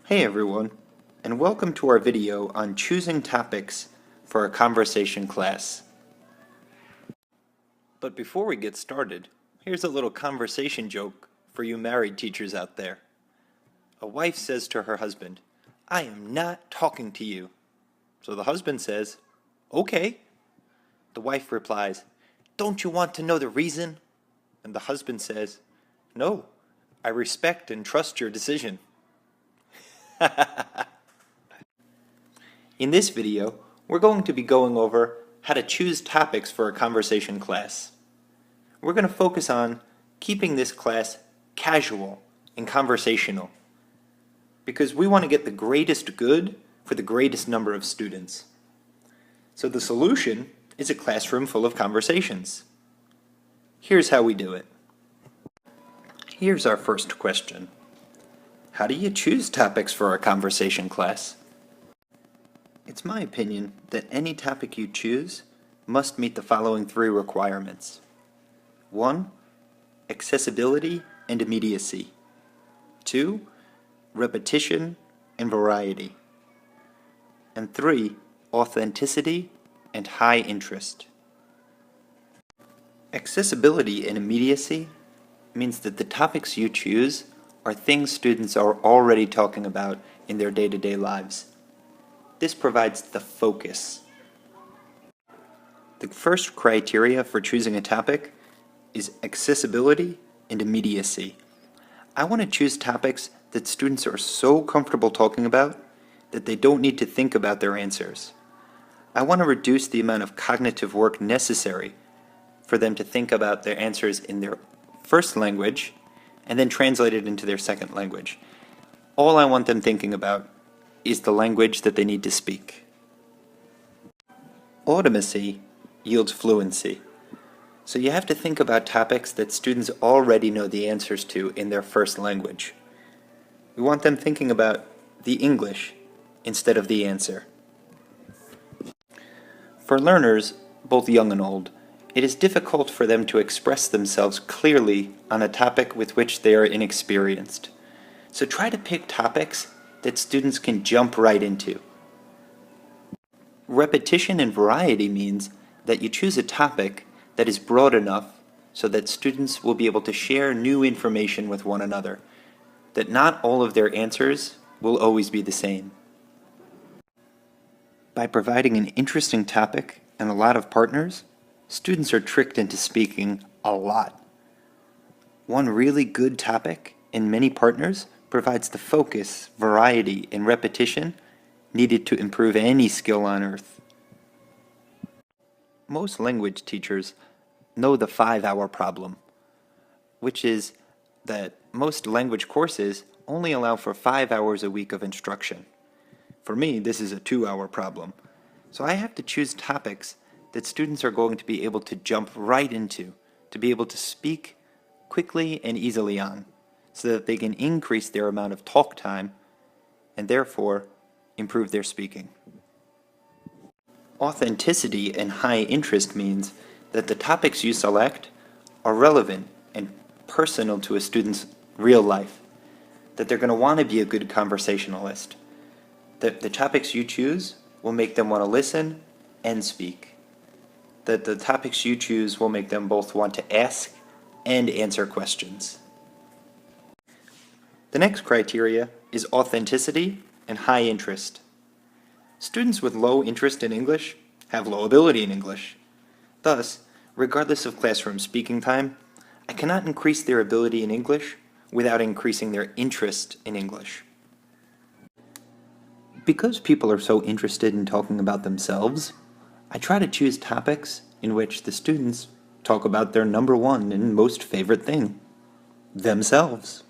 Hey everyone, and welcome to our video on choosing topics for a conversation class. But before we get started, here's a little conversation joke for you married teachers out there. A wife says to her husband, "I am not talking to you." So the husband says, "Okay." The wife replies, "Don't you want to know the reason?" And the husband says, "No, I respect and trust your decision." In this video, we're going to be going over how to choose topics for a conversation class. We're going to focus on keeping this class casual and conversational because we want to get the greatest good for the greatest number of students. So the solution is a classroom full of conversations. Here's how we do it. Here's our first question. How do you choose topics for a conversation class? It's my opinion that any topic you choose must meet the following three requirements. 1. Accessibility and immediacy. 2. Repetition and variety. And 3. Authenticity and high interest. Accessibility and immediacy means that the topics you choose are things students are already talking about in their day-to-day lives. This provides the focus. The first criteria for choosing a topic is accessibility and immediacy. I want to choose topics that students are so comfortable talking about that they don't need to think about their answers. I want to reduce the amount of cognitive work necessary for them to think about their answers in their first language and then translate it into their second language. All I want them thinking about is the language that they need to speak. Automacy yields fluency. So you have to think about topics that students already know the answers to in their first language. We want them thinking about the English instead of the answer. For learners, both young and old, it is difficult for them to express themselves clearly on a topic with which they are inexperienced. So try to pick topics that students can jump right into. Repetition and variety means that you choose a topic that is broad enough so that students will be able to share new information with one another, that not all of their answers will always be the same. By providing an interesting topic and a lot of partners, students are tricked into speaking a lot. One really good topic and many partners provides the focus, variety, and repetition needed to improve any skill on earth. Most language teachers know the 5-hour problem, which is that most language courses only allow for 5 hours a week of instruction. For me, this is a 2-hour problem. So I have to choose topics that students are going to be able to jump right into, to be able to speak quickly and easily on, so that they can increase their amount of talk time and therefore improve their speaking. Authenticity and high interest means that the topics you select are relevant and personal to a student's real life, that they're going to want to be a good conversationalist, that the topics you choose will make them want to listen and speak, that the topics you choose will make them both want to ask and answer questions. The next criteria is authenticity and high interest. Students with low interest in English have low ability in English. Thus, regardless of classroom speaking time, I cannot increase their ability in English without increasing their interest in English. Because people are so interested in talking about themselves, I try to choose topics in which the students talk about their number one and most favorite thing, themselves.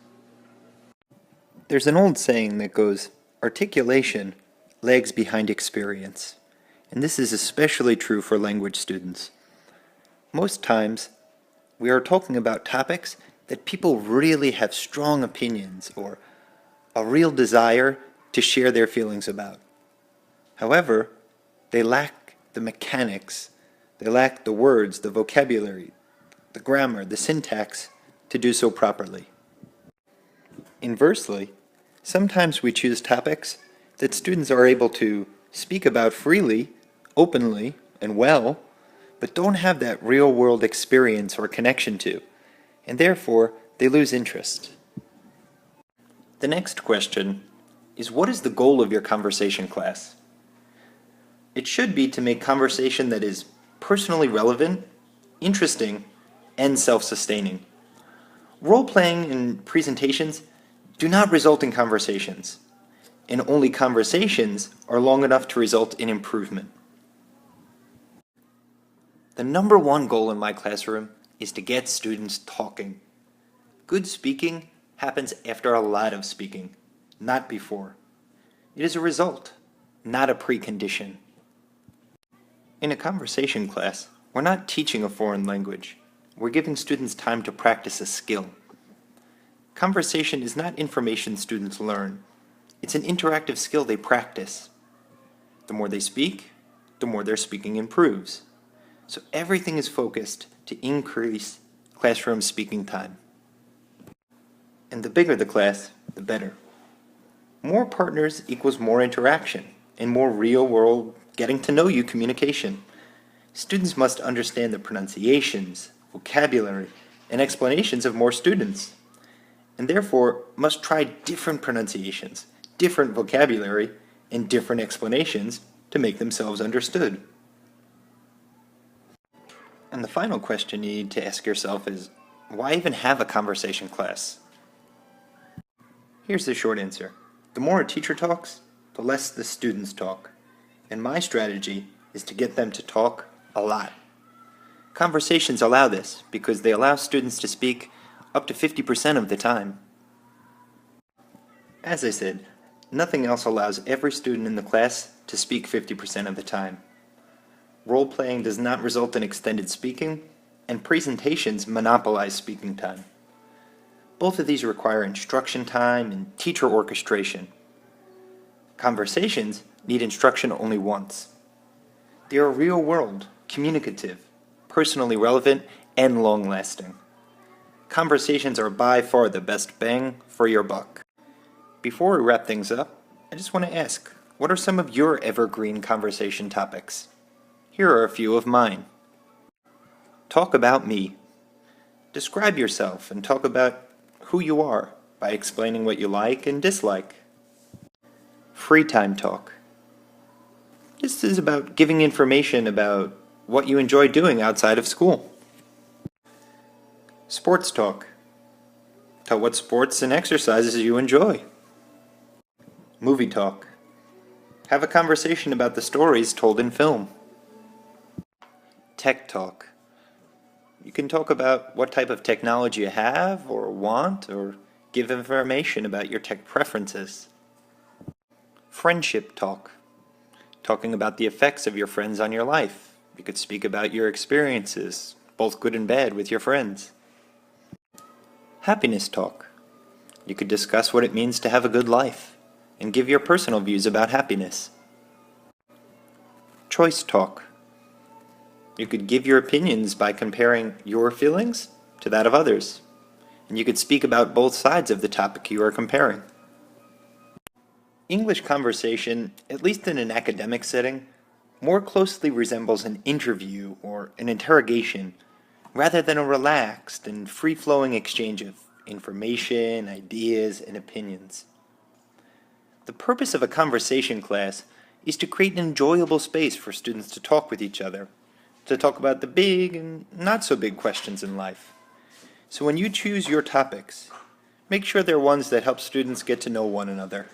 There's an old saying that goes, articulation lags behind experience, and this is especially true for language students. Most times, we are talking about topics that people really have strong opinions or a real desire to share their feelings about. However, they lack the mechanics, they lack the words, the vocabulary, the grammar, the syntax to do so properly. Inversely, Sometimes we choose topics that students are able to speak about freely, openly, and well, but don't have that real-world experience or connection to, and therefore they lose interest. The next question is, what is the goal of your conversation class? It should be to make conversation that is personally relevant, interesting, and self-sustaining. Role-playing and presentations do not result in conversations, and only conversations are long enough to result in improvement. The number one goal in my classroom is to get students talking. Good speaking happens after a lot of speaking, not before. It is a result, not a precondition. In a conversation class, we're not teaching a foreign language. We're giving students time to practice a skill. Conversation is not information students learn. It's an interactive skill they practice. The more they speak, the more their speaking improves. So everything is focused to increase classroom speaking time. And the bigger the class, the better. More partners equals more interaction and more real-world getting to know you communication. Students must understand the pronunciations, vocabulary, and explanations of more students, and therefore must try different pronunciations, different vocabulary, and different explanations to make themselves understood. And the final question you need to ask yourself is, why even have a conversation class? Here's the short answer. The more a teacher talks, the less the students talk. And my strategy is to get them to talk a lot. Conversations allow this because they allow students to speak up to 50% of the time. As I said, nothing else allows every student in the class to speak 50% of the time. Role-playing does not result in extended speaking, and presentations monopolize speaking time. Both of these require instruction time and teacher orchestration. Conversations need instruction only once. They are real-world, communicative, personally relevant, and long-lasting. Conversations are by far the best bang for your buck. Before we wrap things up, I just want to ask, what are some of your evergreen conversation topics? Here are a few of mine. Talk about me. Describe yourself and talk about who you are by explaining what you like and dislike. Free time talk. This is about giving information about what you enjoy doing outside of school. Sports talk. Tell what sports and exercises you enjoy. Movie talk. Have a conversation about the stories told in film. Tech talk. You can talk about what type of technology you have or want, or give information about your tech preferences. Friendship talk. Talking about the effects of your friends on your life. You could speak about your experiences, both good and bad, with your friends. Happiness talk. You could discuss what it means to have a good life and give your personal views about happiness. Choice talk. You could give your opinions by comparing your feelings to that of others, and you could speak about both sides of the topic you are comparing. English conversation, at least in an academic setting, more closely resembles an interview or an interrogation rather than a relaxed and free-flowing exchange of information, ideas, and opinions. The purpose of a conversation class is to create an enjoyable space for students to talk with each other, to talk about the big and not so big questions in life. So when you choose your topics, make sure they're ones that help students get to know one another.